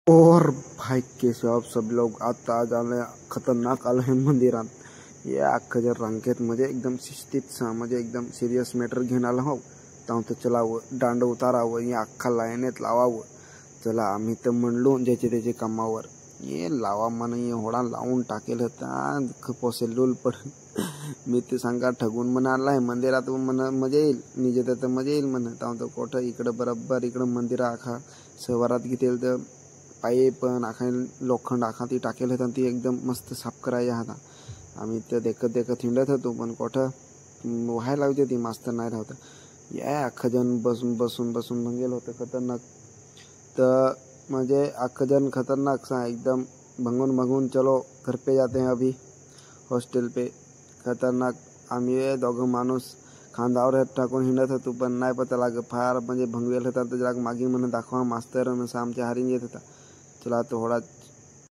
और भाई कैसे आप सब लोग आता आज आले खतरनाक आलं आहे मंदिरात या अख्खं जर रांगेत म्हणजे एकदम शिस्तीत म्हणजे एकदम सिरियस मॅटर घेऊन आलं हो तर चलावं दांड उतारावं या अख्खा लाईनेत लावावं. चला आम्ही तर म्हणलो ज्याचे त्याचे कामावर ये लावा मन एवढा लावून टाकेल होता पोसेलूल पण मी ते सांगा ठगून म्हण आलाय मंदिरात म्हण मजा येईल निजे तर मजा येईल म्हण तर कोठं इकडं बरोबर इकडं मंदिरा आखा सवारात घेतील तर पाये पण आखा लोखंड आखा ती टाकेल होता ती एकदम मस्त साफ करायला होता. आम्ही ते देखत हिंडत होतो पण कोठं व्हायला लावते ती मास्तर नाही राहत या अख्खं जण बसून गेलं होतं खतरनाक. तर म्हणजे अख्खं जण खतरनाक सा एकदम भंगून चलो घर पे जाते हैं अभी हॉस्टेल पे. खतरनाक आम्ही दोघं माणूस खांदावर टाकून हिंडत होतो पण नाही पता लाग फार म्हणजे भंगवेल होता तर जरा मागे म्हणून दाखवा मास्तर असं आमच्या हारीन येत होता. चला थोडा